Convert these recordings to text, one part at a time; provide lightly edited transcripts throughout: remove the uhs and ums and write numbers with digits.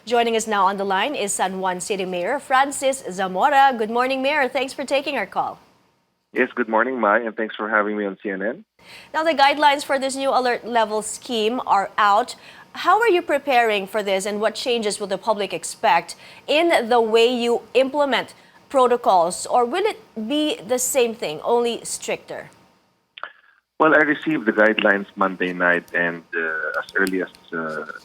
Joining us now on the line is San Juan City Mayor Francis Zamora. Good morning, Mayor. Thanks for taking our call. Yes, good morning, Mai, and thanks for having me on CNN. Now, the guidelines for this new alert level scheme are out. How are you preparing for this, and what changes will the public expect in the way you implement protocols, or will it be the same thing, only stricter? Well, I received the guidelines Monday night and as early as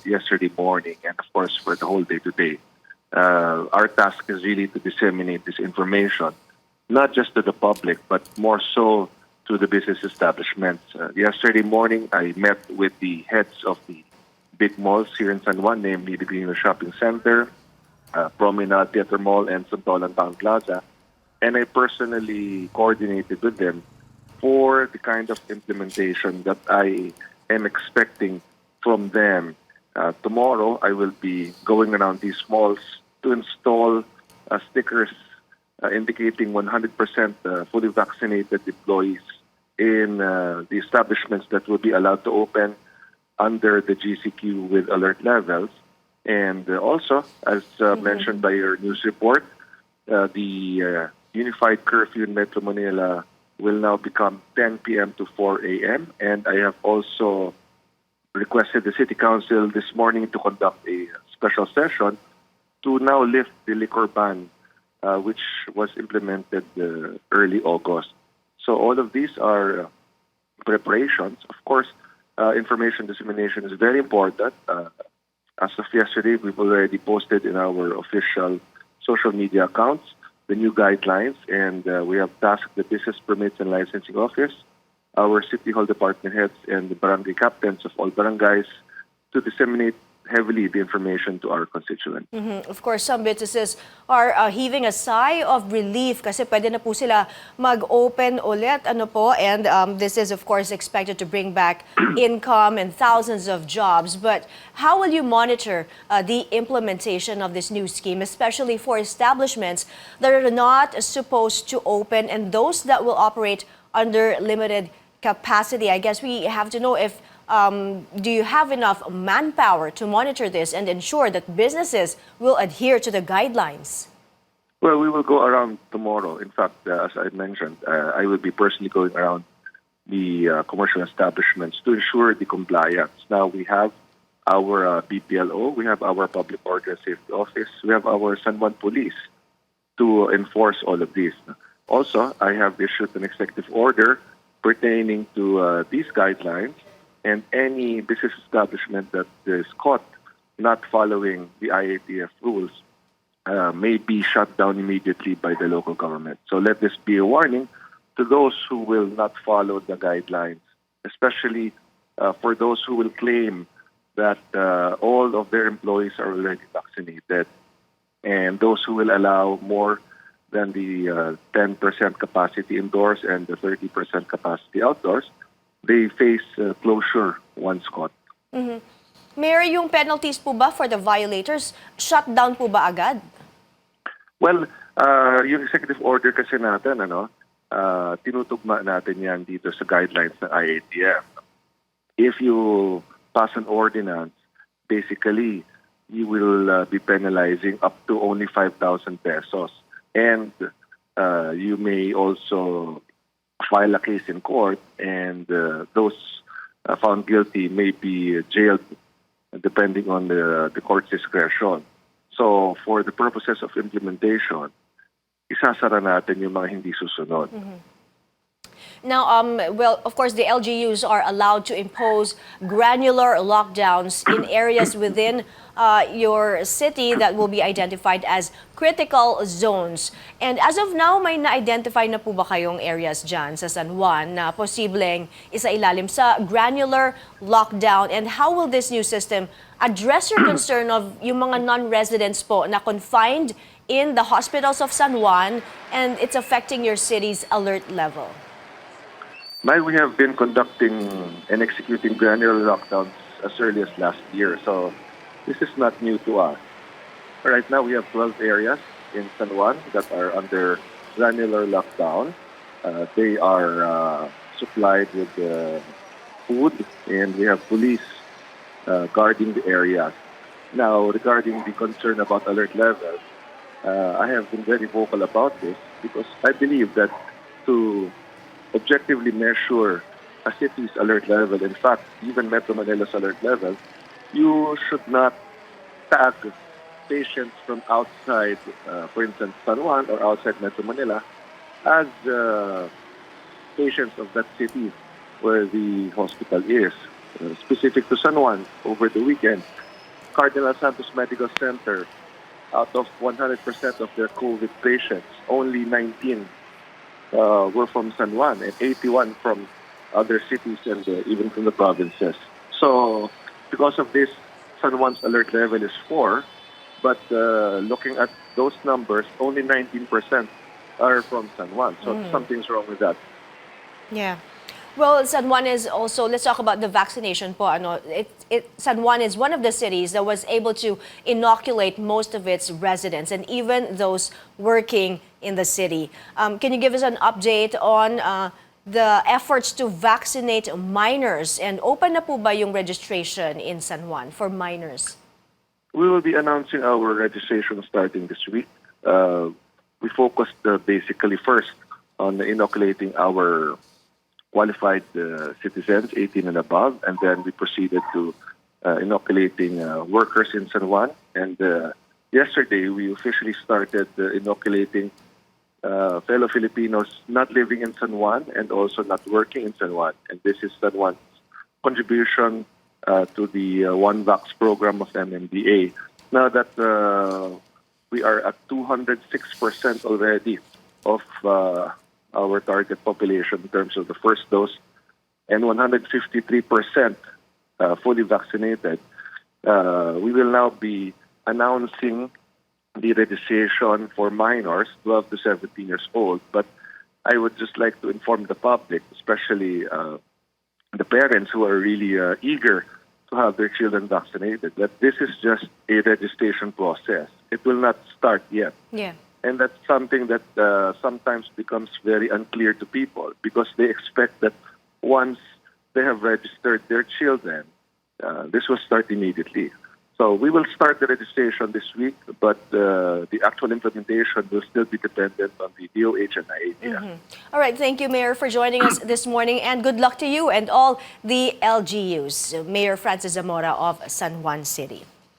yesterday morning, and of course for the whole day today. Our task is really to disseminate this information, not just to the public, but more so to the business establishments. Yesterday morning, I met with the heads of the big malls here in San Juan, namely the Granular Shopping Center, Promenade Theater Mall, and Santolan Town Plaza. And I personally coordinated with them for the kind of implementation that I am expecting from them. Tomorrow, I will be going around these malls to install stickers indicating 100% fully vaccinated employees in the establishments that will be allowed to open under the GCQ with alert levels. And also, as mentioned by your news report, the unified curfew in Metro Manila will now become 10 p.m. to 4 a.m. And I have also requested the City Council this morning to conduct a special session to now lift the liquor ban, which was implemented early August. So all of these are preparations. Of course, information dissemination is very important. As of yesterday, we've already posted in our official social media accounts the new guidelines, and we have tasked the Business Permits and Licensing Office, our City Hall Department heads, and the barangay captains of all barangays to disseminate heavily the information to our constituents. Of course, some businesses are heaving a sigh of relief kasi pwede na po sila mag-open ulit. And this is, of course, expected to bring back income and thousands of jobs. But how will you monitor the implementation of this new scheme, especially for establishments that are not supposed to open and those that will operate under limited capacity? I guess we have to know if do you have enough manpower to monitor this and ensure that businesses will adhere to the guidelines? Well, we will go around tomorrow. In fact, as I mentioned, I will be personally going around the commercial establishments to ensure the compliance. Now, we have our BPLO, we have our Public Order and Safety Office, we have our San Juan Police to enforce all of this. Also, I have issued an executive order pertaining to these guidelines, and any business establishment that is caught not following the IATF rules may be shut down immediately by the local government. So let this be a warning to those who will not follow the guidelines, especially for those who will claim that all of their employees are already vaccinated, and those who will allow more than the 10% capacity indoors and the 30% capacity outdoors. They face closure once caught. Mayor, yung penalties po ba for the violators, shut down po ba agad? Well, yung executive order kasi natin, tinutugma natin yan dito sa guidelines ng IATF. If you pass an ordinance, basically, you will be penalizing up to only 5,000 pesos. And you may also file a case in court, and those found guilty may be jailed depending on the court's discretion. So for the purposes of implementation, isasara natin yung mga hindi susunod. Now, well, of course, the LGUs are allowed to impose granular lockdowns in areas within your city that will be identified as critical zones. And as of now, may na-identify na po ba kayong areas dyan sa San Juan na posibleng isailalim sa granular lockdown? And how will this new system address your concern of yung mga non-residents po na confined in the hospitals of San Juan and it's affecting your city's alert level? We have been conducting and executing granular lockdowns as early as last year, so this is not new to us. Right now, we have 12 areas in San Juan that are under granular lockdown. They are supplied with food, and we have police guarding the areas. Now, regarding the concern about alert level, I have been very vocal about this because I believe that to objectively measure a city's alert level, in fact, even Metro Manila's alert level, you should not tag patients from outside, for instance, San Juan or outside Metro Manila, as patients of that city where the hospital is. Specific to San Juan, over the weekend, Cardinal Santos Medical Center, out of 100% of their COVID patients, only 19 were from San Juan and 81 from other cities and even from the provinces. So because of this, San Juan's alert level is 4, but looking at those numbers, only 19% are from San Juan. So something's wrong with that. Yeah. Well, San Juan is also, let's talk about the vaccination po. San Juan is one of the cities that was able to inoculate most of its residents and even those working in the city. Can you give us an update on the efforts to vaccinate minors? And open na po ba yung registration in San Juan for minors? We will be announcing our registration starting this week. We focused basically first on inoculating our qualified citizens, 18 and above, and then we proceeded to inoculating workers in San Juan. And yesterday, we officially started inoculating fellow Filipinos not living in San Juan and also not working in San Juan. And this is San Juan's contribution to the One Vax program of MMDA. Now that we are at 206% already of our target population in terms of the first dose, and 153% fully vaccinated, we will now be announcing the registration for minors 12 to 17 years old. But I would just like to inform the public, especially the parents who are really eager to have their children vaccinated, that this is just a registration process. It will not start yet. Yeah. And that's something that sometimes becomes very unclear to people because they expect that once they have registered their children, this will start immediately. So we will start the registration this week, but the actual implementation will still be dependent on the DOH and IATF. All right, thank you, Mayor, for joining us this morning, and good luck to you and all the LGUs. Mayor Francis Zamora of San Juan City.